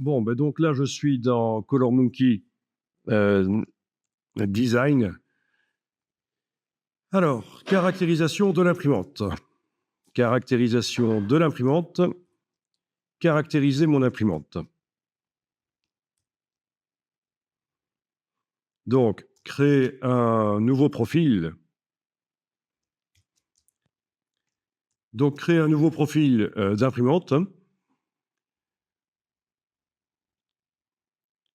Bon, ben donc là, je suis dans ColorMonkey Design. Alors, caractérisation de l'imprimante. Caractérisation de l'imprimante. Caractériser mon imprimante. Donc, créer un nouveau profil. Donc, créer un nouveau profil d'imprimante.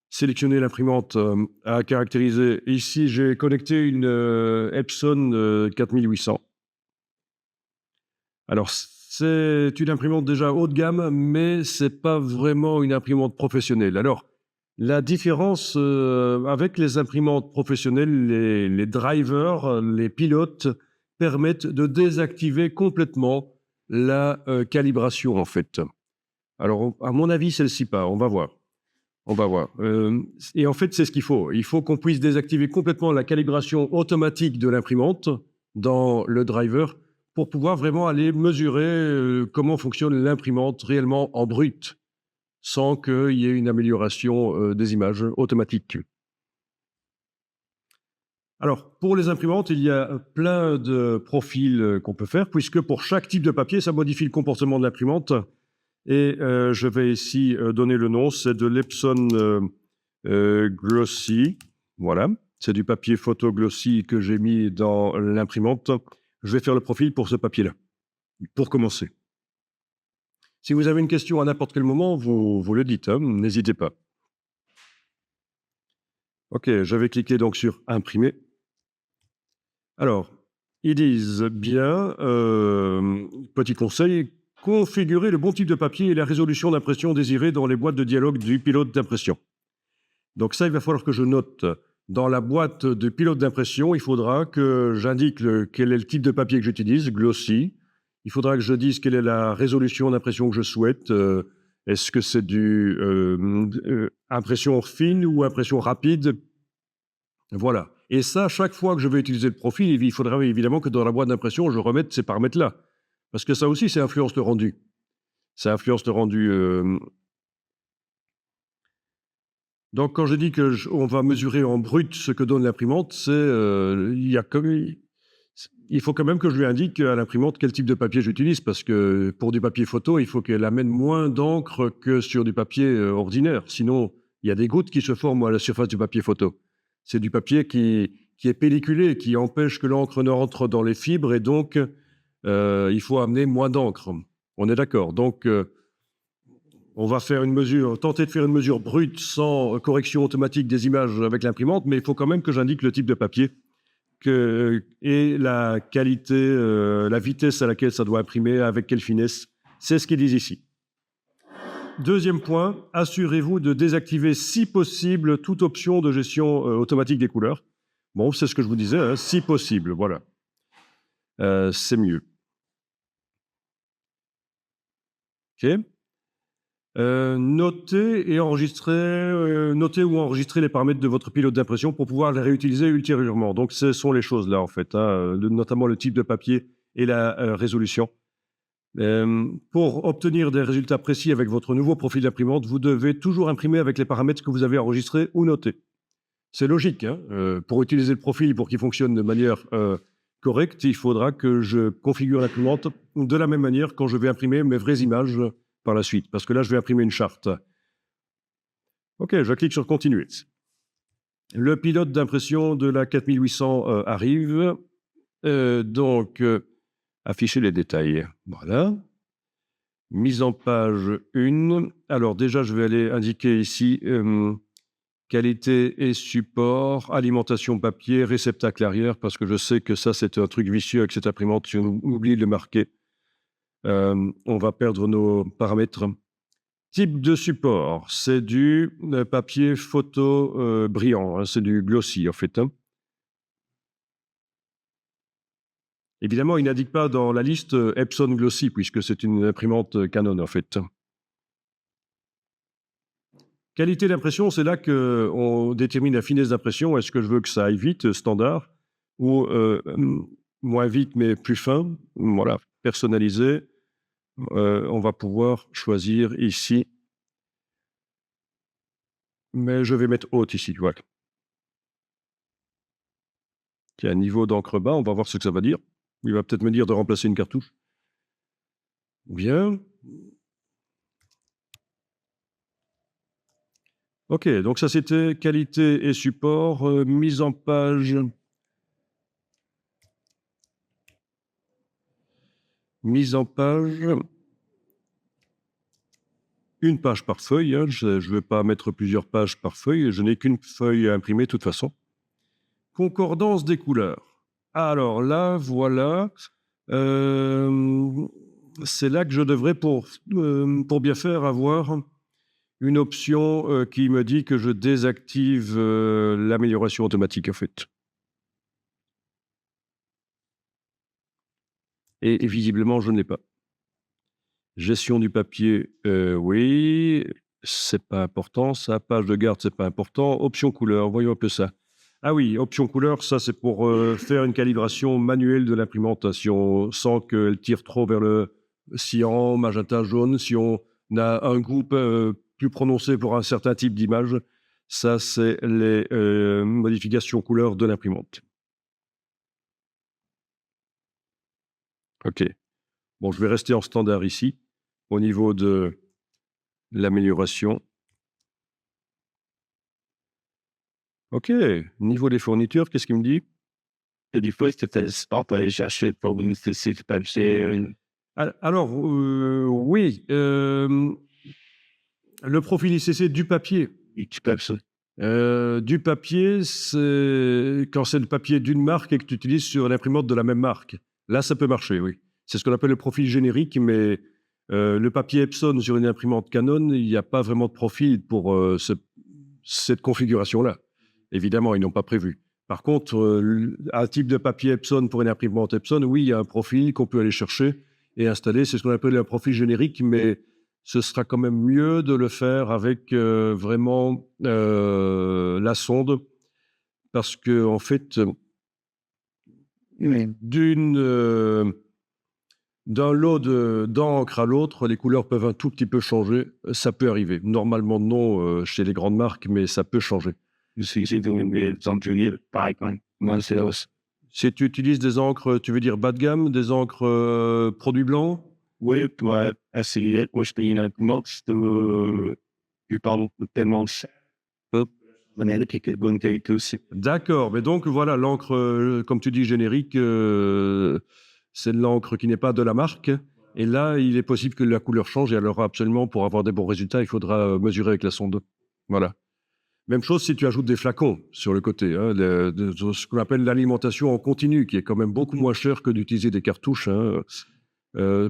Sélectionner l'imprimante à caractériser. Ici, j'ai connecté une Epson 4800. Alors, c'est une imprimante déjà haut de gamme, mais c'est pas vraiment une imprimante professionnelle. Alors, la différence avec les imprimantes professionnelles, les drivers, les pilotes permettent de désactiver complètement la calibration, en fait. Alors, à mon avis, celle-ci pas. On va voir. On va voir. Et en fait, c'est ce qu'il faut. Il faut qu'on puisse désactiver complètement la calibration automatique de l'imprimante dans le driver pour pouvoir vraiment aller mesurer comment fonctionne l'imprimante réellement en brut, sans qu'il y ait une amélioration des images automatiques. Alors, pour les imprimantes, il y a plein de profils qu'on peut faire, puisque pour chaque type de papier, ça modifie le comportement de l'imprimante. Et je vais ici donner le nom, c'est de l'Epson Glossy. Voilà, c'est du papier photo Glossy que j'ai mis dans l'imprimante. Je vais faire le profil pour ce papier-là, pour commencer. Si vous avez une question à n'importe quel moment, vous le dites, hein, n'hésitez pas. OK, je vais cliquer donc sur « Imprimer ». Alors, ils disent bien, petit conseil, configurer le bon type de papier et la résolution d'impression désirée dans les boîtes de dialogue du pilote d'impression. Donc ça, il va falloir que je note dans la boîte de pilote d'impression, il faudra que j'indique quel est le type de papier que j'utilise, glossy. Il faudra que je dise quelle est la résolution d'impression que je souhaite. Est-ce que c'est du impression fine ou impression rapide? Voilà. Et ça, chaque fois que je vais utiliser le profil, il faudra évidemment que dans la boîte d'impression, je remette ces paramètres-là. Parce que ça aussi, ça influence le rendu. Ça influence le rendu. Donc, quand je dis qu'on va mesurer en brut ce que donne l'imprimante, il faut quand même que je lui indique à l'imprimante quel type de papier j'utilise, parce que pour du papier photo, il faut qu'elle amène moins d'encre que sur du papier ordinaire. Sinon, il y a des gouttes qui se forment à la surface du papier photo. C'est du papier qui est pelliculé, qui empêche que l'encre ne rentre dans les fibres, et donc il faut amener moins d'encre. On est d'accord. Donc, on va faire tenter de faire une mesure brute sans correction automatique des images avec l'imprimante, mais il faut quand même que j'indique le type de papier et la qualité, la vitesse à laquelle ça doit imprimer, avec quelle finesse. C'est ce qu'ils disent ici. Deuxième point, assurez-vous de désactiver, si possible, toute option de gestion automatique des couleurs. Bon, c'est ce que je vous disais, hein, si possible, voilà. C'est mieux. OK. Notez ou enregistrer les paramètres de votre pilote d'impression pour pouvoir les réutiliser ultérieurement. Donc, ce sont les choses là, en fait, hein, notamment le type de papier et la résolution. Pour obtenir des résultats précis avec votre nouveau profil d'imprimante, vous devez toujours imprimer avec les paramètres que vous avez enregistrés ou notés. C'est logique, hein, pour utiliser le profil, pour qu'il fonctionne de manière correcte, il faudra que je configure l'imprimante de la même manière quand je vais imprimer mes vraies images par la suite, parce que là, je vais imprimer une charte. OK, je clique sur « Continuer ». Le pilote d'impression de la 4800 arrive. Donc, afficher les détails. Voilà. Mise en page 1. Alors déjà, je vais aller indiquer ici qualité et support, alimentation papier, réceptacle arrière, parce que je sais que ça, c'est un truc vicieux avec cette imprimante. Si on oublie de le marquer, on va perdre nos paramètres. Type de support, c'est du papier photo brillant, hein, c'est du glossy en fait. Hein. Évidemment, il n'indique pas dans la liste Epson Glossy, puisque c'est une imprimante Canon en fait. Qualité d'impression, c'est là qu'on détermine la finesse d'impression. Est-ce que je veux que ça aille vite, standard, ou moins vite mais plus fin? Voilà, personnalisé. On va pouvoir choisir ici mais je vais mettre haute ici, voilà. Qui a un niveau d'encre bas, on va voir ce que ça va dire. Il va peut-être me dire de remplacer une cartouche. Bien. Ok, donc ça c'était qualité et support, mise en page. Mise en page. Une page par feuille, hein, je ne vais pas mettre plusieurs pages par feuille, je n'ai qu'une feuille à imprimer de toute façon. Concordance des couleurs. Alors là, voilà, c'est là que je devrais, pour bien faire, avoir une option qui me dit que je désactive l'amélioration automatique, en fait. Et visiblement, je ne l'ai pas. Gestion du papier, oui, c'est pas important. Ça, page de garde, c'est pas important. Option couleur, voyons un peu ça. Ah oui, option couleur, ça c'est pour faire une calibration manuelle de l'implémentation sans qu'elle tire trop vers le cyan, magenta, jaune. Si on a un groupe plus prononcé pour un certain type d'image, ça c'est les modifications couleur de l'imprimante. Ok. Bon, je vais rester en standard ici. Au niveau de l'amélioration. Ok. Niveau des fournitures, qu'est-ce qu'il me dit? Die Früchte des Baupaisages pour une spécifique papier. Alors, oui, le profil ICC du papier. Du papier, c'est quand c'est le papier d'une marque et que tu utilises sur l'imprimante de la même marque. Là, ça peut marcher, oui. C'est ce qu'on appelle le profil générique, mais le papier Epson sur une imprimante Canon, il n'y a pas vraiment de profil pour cette configuration-là. Évidemment, ils n'ont pas prévu. Par contre, un type de papier Epson pour une imprimante Epson, oui, il y a un profil qu'on peut aller chercher et installer. C'est ce qu'on appelle un profil générique, mais ce sera quand même mieux de le faire avec vraiment la sonde, parce que en fait, d'un lot d'encre à l'autre, les couleurs peuvent un tout petit peu changer. Ça peut arriver. Normalement, non, chez les grandes marques, mais ça peut changer. Si tu utilises des encres, tu veux dire bas de gamme, des encres produits blancs? Oui, ouais, essayer de une imprimante qui parle tellement cher. Bonne qualité aussi. D'accord, mais donc voilà, l'encre, comme tu dis, générique, c'est de l'encre qui n'est pas de la marque. Et là, il est possible que la couleur change. Et alors, absolument, pour avoir des bons résultats, il faudra mesurer avec la sonde. Voilà. Même chose si tu ajoutes des flacons sur le côté, hein, ce qu'on appelle l'alimentation en continu, qui est quand même beaucoup moins cher que d'utiliser des cartouches. Hein.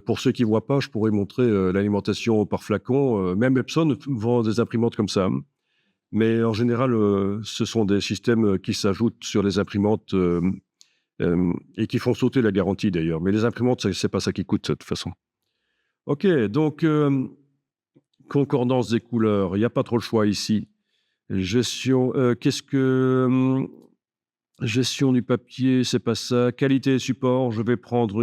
Pour ceux qui ne voient pas, je pourrais montrer l'alimentation par flacon. Même Epson vend des imprimantes comme ça. Hein. Mais en général, ce sont des systèmes qui s'ajoutent sur les imprimantes et qui font sauter la garantie d'ailleurs. Mais les imprimantes, c'est pas ça qui coûte de toute façon. Ok, donc concordance des couleurs, il n'y a pas trop le choix ici. Gestion, gestion du papier, c'est pas ça. Qualité et support, je vais prendre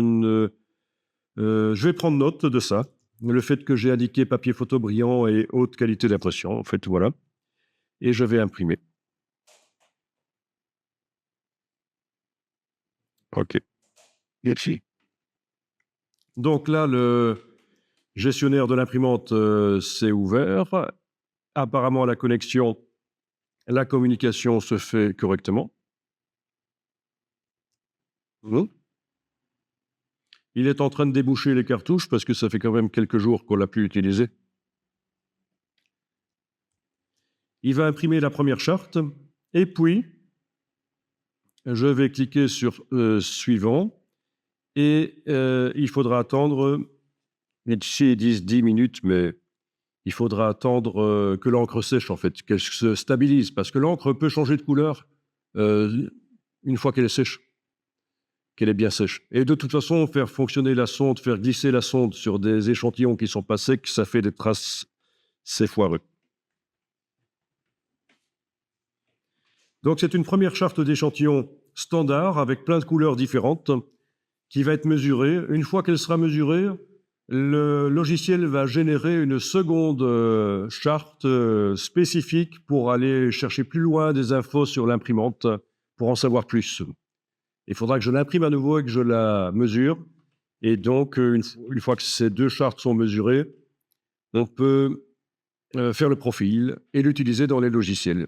note de ça. Le fait que j'ai indiqué papier photo brillant et haute qualité d'impression, en fait, voilà. Et je vais imprimer. Ok. Merci. Donc là, le gestionnaire de l'imprimante s'est ouvert. Apparemment, la connexion, la communication se fait correctement. Il est en train de déboucher les cartouches parce que ça fait quand même quelques jours qu'on l'a plus utilisé. Il va imprimer la première charte et puis je vais cliquer sur suivant et il faudra attendre, ici ils disent 10 minutes, mais il faudra attendre que l'encre sèche en fait, qu'elle se stabilise parce que l'encre peut changer de couleur une fois qu'elle est sèche, qu'elle est bien sèche. Et de toute façon, faire fonctionner la sonde, faire glisser la sonde sur des échantillons qui ne sont pas secs, ça fait des traces, c'est foireux. Donc c'est une première charte d'échantillon standard avec plein de couleurs différentes qui va être mesurée. Une fois qu'elle sera mesurée, le logiciel va générer une seconde charte spécifique pour aller chercher plus loin des infos sur l'imprimante, pour en savoir plus. Il faudra que je l'imprime à nouveau et que je la mesure. Et donc, une fois que ces deux chartes sont mesurées, on peut faire le profil et l'utiliser dans les logiciels.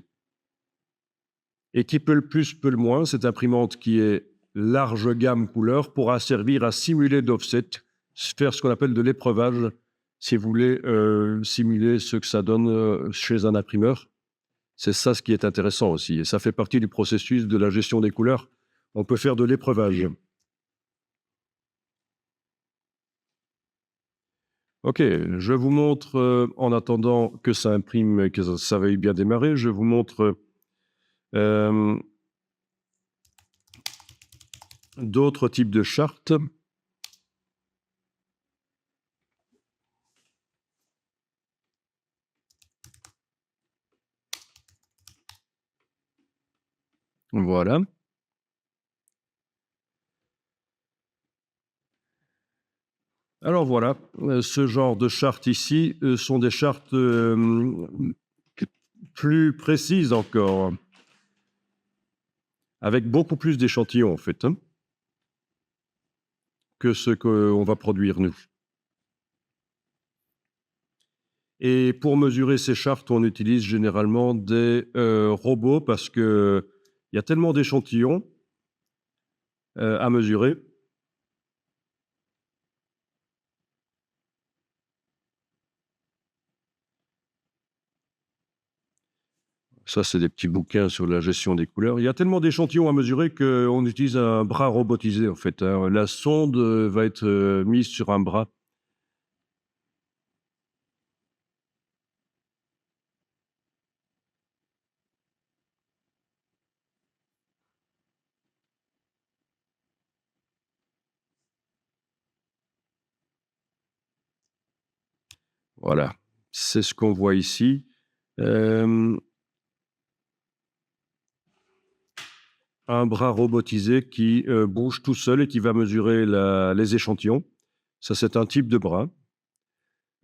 Et qui peut le plus, peut le moins, cette imprimante qui est large gamme couleur pourra servir à simuler d'offset, faire ce qu'on appelle de l'épreuvage, si vous voulez simuler ce que ça donne chez un imprimeur. C'est ça ce qui est intéressant aussi. Et ça fait partie du processus de la gestion des couleurs. On peut faire de l'épreuvage. Ok, je vous montre, en attendant que ça imprime et que ça veuille bien démarrer, je vous montre d'autres types de chartes. Voilà. Alors voilà, ce genre de chartes ici sont des chartes plus précises encore, avec beaucoup plus d'échantillons en fait, hein, que ce qu'on va produire nous. Et pour mesurer ces chartes, on utilise généralement des robots parce qu'il y a tellement d'échantillons à mesurer. Ça, c'est des petits bouquins sur la gestion des couleurs. Il y a tellement d'échantillons à mesurer qu'on utilise un bras robotisé, en fait, hein. La sonde va être mise sur un bras. Voilà, c'est ce qu'on voit ici. Un bras robotisé qui bouge tout seul et qui va mesurer les échantillons. Ça, c'est un type de bras.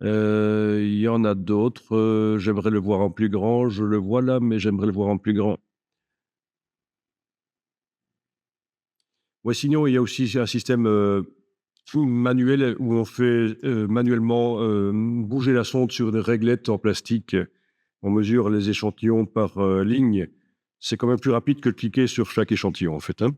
Il y en a d'autres. J'aimerais le voir en plus grand. Je le vois là, mais j'aimerais le voir en plus grand. Ouais, sinon, il y a aussi un système manuel où on fait manuellement bouger la sonde sur des réglettes en plastique. On mesure les échantillons par ligne. C'est quand même plus rapide que de cliquer sur chaque échantillon, en fait, hein.